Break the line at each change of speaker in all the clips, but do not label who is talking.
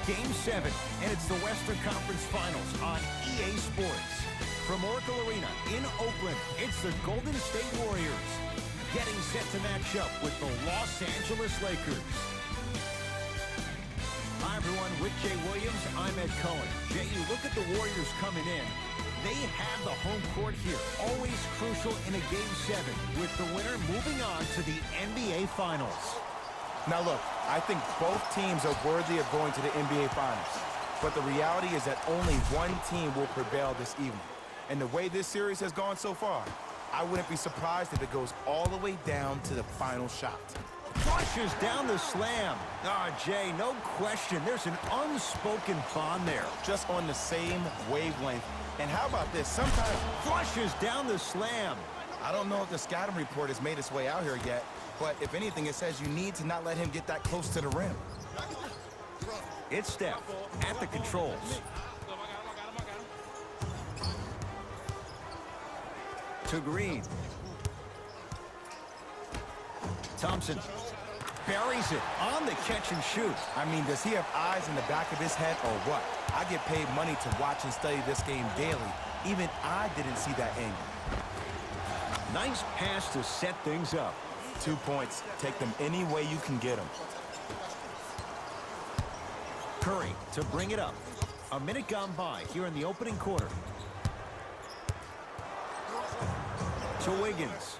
Game 7, and it's the Western Conference Finals on EA Sports. From Oracle Arena in Oakland, it's the Golden State Warriors getting set to match up with the Los Angeles Lakers. Hi, everyone. With Jay Williams, I'm Ed Cohen. Jay, you look at the Warriors coming in. They have the home court here, always crucial in a Game 7, with the winner moving on to the NBA Finals.
Now look, I think both teams are worthy of going to the NBA Finals. But the reality is that only one team will prevail this evening. And the way this series has gone so far, I wouldn't be surprised if it goes all the way down to the final shot.
Flushes down the slam. Jay, no question. There's an unspoken bond there.
Just on the same wavelength. And how about this? Sometimes
Flushes down the slam.
I don't know if the scouting report has made its way out here yet, but if anything, it says you need to not let him get that close to the rim.
It's Steph at the controls. To Green. Thompson buries it on the catch and shoot.
I mean, does he have eyes in the back of his head or what? I get paid money to watch and study this game daily. Even I didn't see that angle.
Nice pass to set things up.
2 points. Take them any way you can get them.
Curry to bring it up. A minute gone by here in the opening quarter. To Wiggins.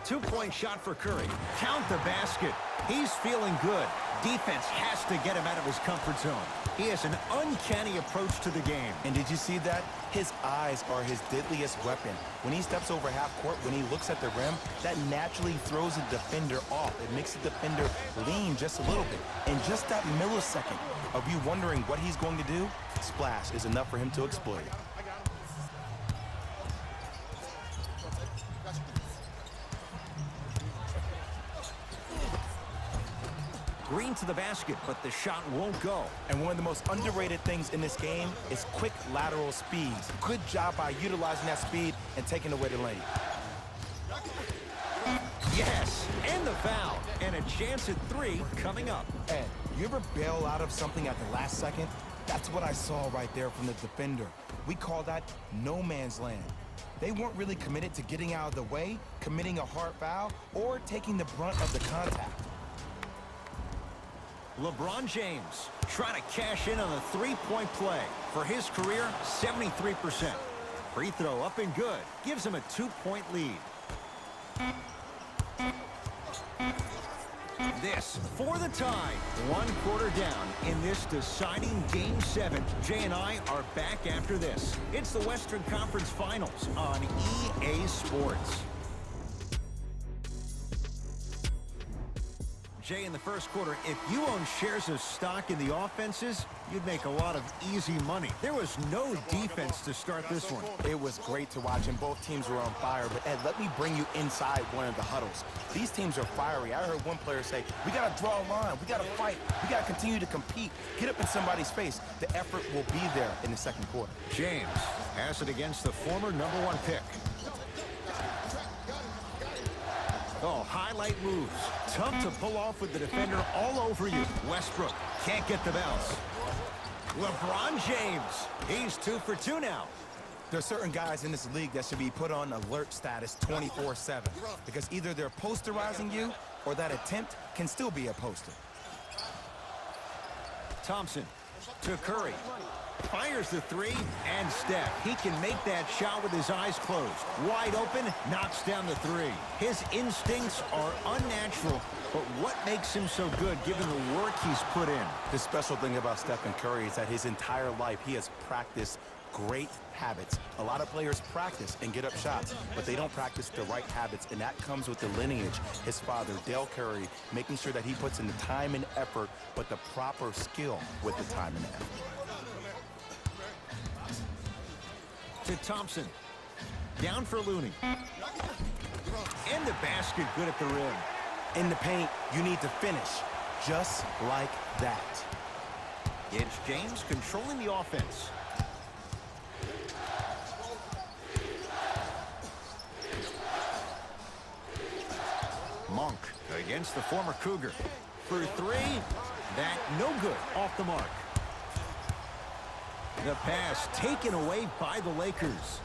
Two-point shot for Curry. Count the basket. He's feeling good. Defense has to get him out of his comfort zone. He has an uncanny approach to the game.
And did you see that? His eyes are his deadliest weapon. When he steps over half court, when he looks at the rim, that naturally throws the defender off. It makes the defender lean just a little bit. And just that millisecond of you wondering what he's going to do, splash is enough for him to exploit it.
Green to the basket, but the shot won't go.
And one of the most underrated things in this game is quick lateral speeds. Good job by utilizing that speed and taking away the lane.
Yes, and the foul. And a chance at three coming up.
Ed, you ever bail out of something at the last second? That's what I saw right there from the defender. We call that no man's land. They weren't really committed to getting out of the way, committing a hard foul, or taking the brunt of the contact.
LeBron James trying to cash in on a three-point play. For his career, 73%. Free throw up and good. Gives him a 2-point lead. This for the tie. 1 quarter down in this deciding Game 7. Jay and I are back after this. It's the Western Conference Finals on EA Sports. Jay, in the first quarter, if you own shares of stock in the offenses, you'd make a lot of easy money. There was no defense to start this one.
It was great to watch, and both teams were on fire. But, Ed, let me bring you inside one of the huddles. These teams are fiery. I heard one player say, we got to draw a line. We got to fight. We got to continue to compete. Get up in somebody's face. The effort will be there in the second quarter.
James has it against the former #1 pick. Oh, highlight moves. Tough to pull off with the defender all over you. Westbrook can't get the bounce. LeBron James. He's 2 for 2 now.
There are certain guys in this league that should be put on alert status 24/7 because either they're posterizing you or that attempt can still be a poster.
Thompson to Curry. Fires the three, and Steph. He can make that shot with his eyes closed. Wide open, knocks down the three. His instincts are unnatural, but what makes him so good given the work he's put in?
The special thing about Stephen Curry is that his entire life he has practiced great habits. A lot of players practice and get up shots, but they don't practice the right habits, and that comes with the lineage. His father, Dale Curry, making sure that he puts in the time and effort, but the proper skill with the time and effort.
To Thompson. Down for Looney. And the basket good at the rim.
In the paint, you need to finish just like that.
It's James controlling the offense. dunk against the former Cougar. For three, that no good, off the mark. The pass taken away by the Lakers.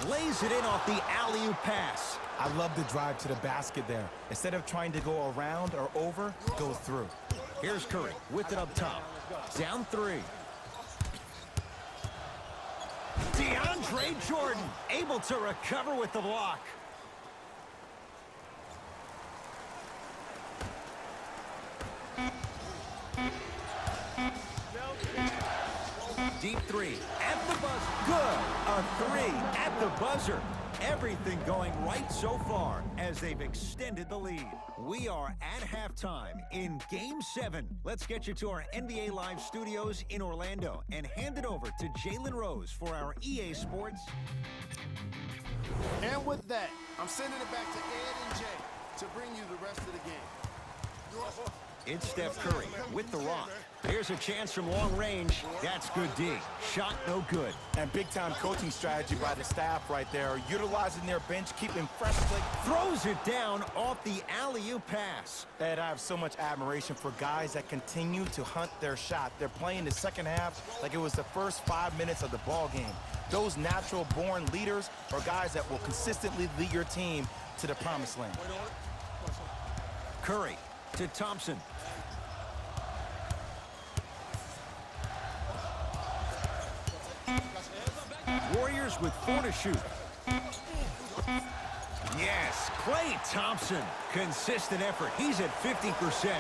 Lays it in off the alley-oop pass.
I love the drive to the basket there. Instead of trying to go around or over, go through.
Here's Curry with it up top. Down three. DeAndre Jordan able to recover with the block. Deep three at the buzzer. Good. A three at the buzzer. Everything going right so far as they've extended the lead. We are at halftime in Game 7. Let's get you to our NBA Live studios in Orlando and hand it over to Jalen Rose for our EA Sports.
And with that, I'm sending it back to Ed and Jay to bring you the rest of the game.
It's Steph Curry with the rock. Here's a chance from long range. That's good D. Shot no good.
And big-time coaching strategy by the staff right there, utilizing their bench, keeping fresh.
Throws it down off the alley-oop pass.
Ed, I have so much admiration for guys that continue to hunt their shot. They're playing the second half like it was the first 5 minutes of the ball game. Those natural-born leaders are guys that will consistently lead your team to the promised land.
Curry to Thompson. Warriors with 4 to shoot. Yes, Klay Thompson. Consistent effort. He's at 50%.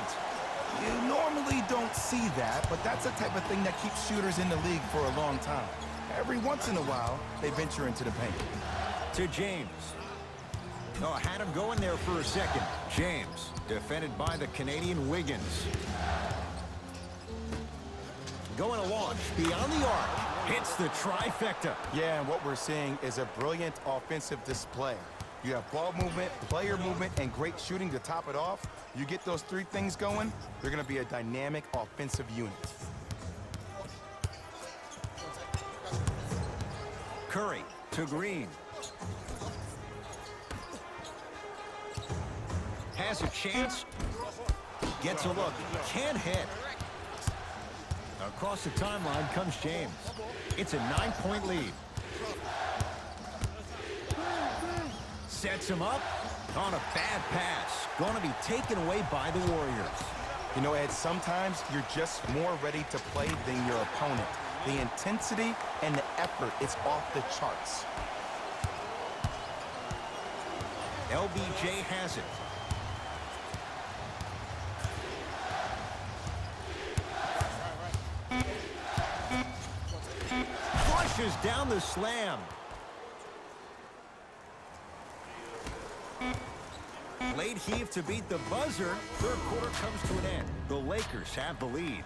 You normally don't see that, but that's the type of thing that keeps shooters in the league for a long time. Every once in a while, they venture into the paint.
To James. Oh, had him going there for a second. James, defended by the Canadian Wiggins. Going to launch beyond the arc. Hits the trifecta.
Yeah, and what we're seeing is a brilliant offensive display. You have ball movement, player movement, and great shooting to top it off. You get those 3 things going, you're going to be a dynamic offensive unit.
Curry to Green. Has a chance. Gets a look. Can't hit. Across the timeline comes James. It's a 9-point lead. Sets him up on a bad pass. Going to be taken away by the Warriors.
You know, Ed, sometimes you're just more ready to play than your opponent. The intensity and the effort is off the charts.
LBJ has it. Flushes down the slam. Late heave to beat the buzzer. Third quarter comes to an end. The Lakers have the lead.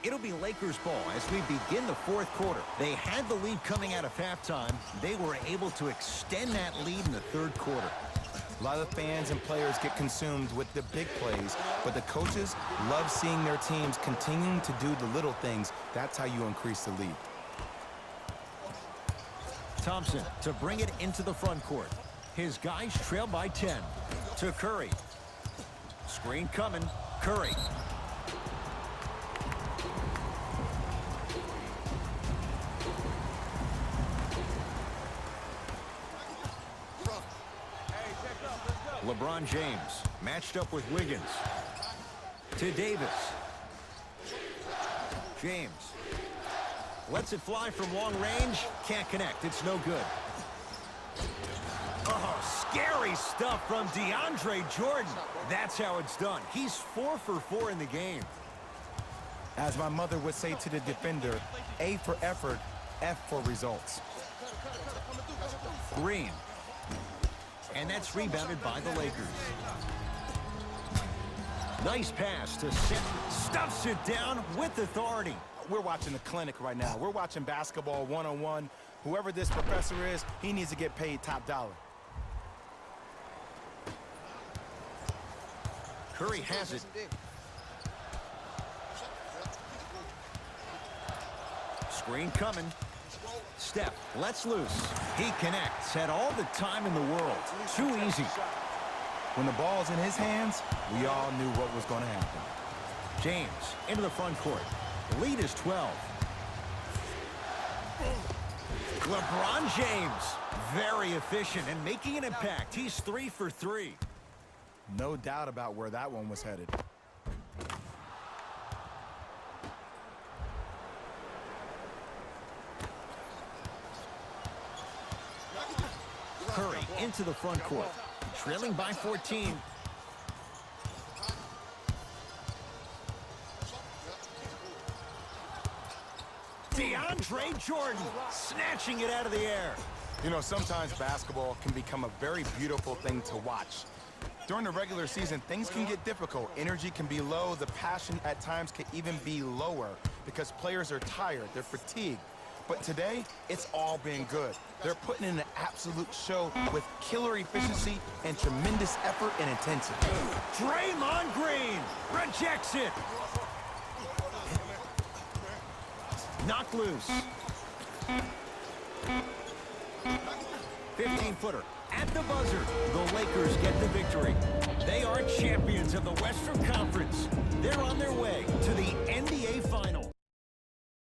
It'll be Lakers ball as we begin the fourth quarter. They had the lead coming out of halftime. They were able to extend that lead in the third quarter.
A lot of fans and players get consumed with the big plays, but the coaches love seeing their teams continuing to do the little things. That's how you increase the lead.
Thompson to bring it into the front court. His guys trail by 10. To Curry. Screen coming. Curry. LeBron James matched up with Wiggins. To Davis. James lets it fly from long range. Can't connect. It's no good. Oh, scary stuff from DeAndre Jordan. That's how it's done. He's 4 for 4 in the game.
As my mother would say to the defender, A for effort, F for results.
Green. And that's rebounded by the Lakers. Nice pass to Seth. Stuffs it down with authority.
We're watching the clinic right now. We're watching basketball one-on-one. Whoever this professor is, he needs to get paid top dollar.
Curry has it. Screen coming. Steph lets loose. He connects. Had all the time in the world. Too easy.
When the ball's in his hands, we all knew what was going to happen.
James into the front court. The lead is 12. LeBron James, very efficient and making an impact. He's 3 for 3.
No doubt about where that one was headed.
Curry into the front court. Trailing by 14. DeAndre Jordan snatching it out of the air.
You know, sometimes basketball can become a very beautiful thing to watch. During the regular season, things can get difficult. Energy can be low. The passion at times can even be lower because players are tired. They're fatigued. But today, it's all been good. They're putting in an absolute show with killer efficiency and tremendous effort and intensity.
Draymond Green rejects it. Knocked loose. 15-footer at the buzzer. The Lakers get the victory. They are champions of the Western Conference. They're on their way to the NBA Finals.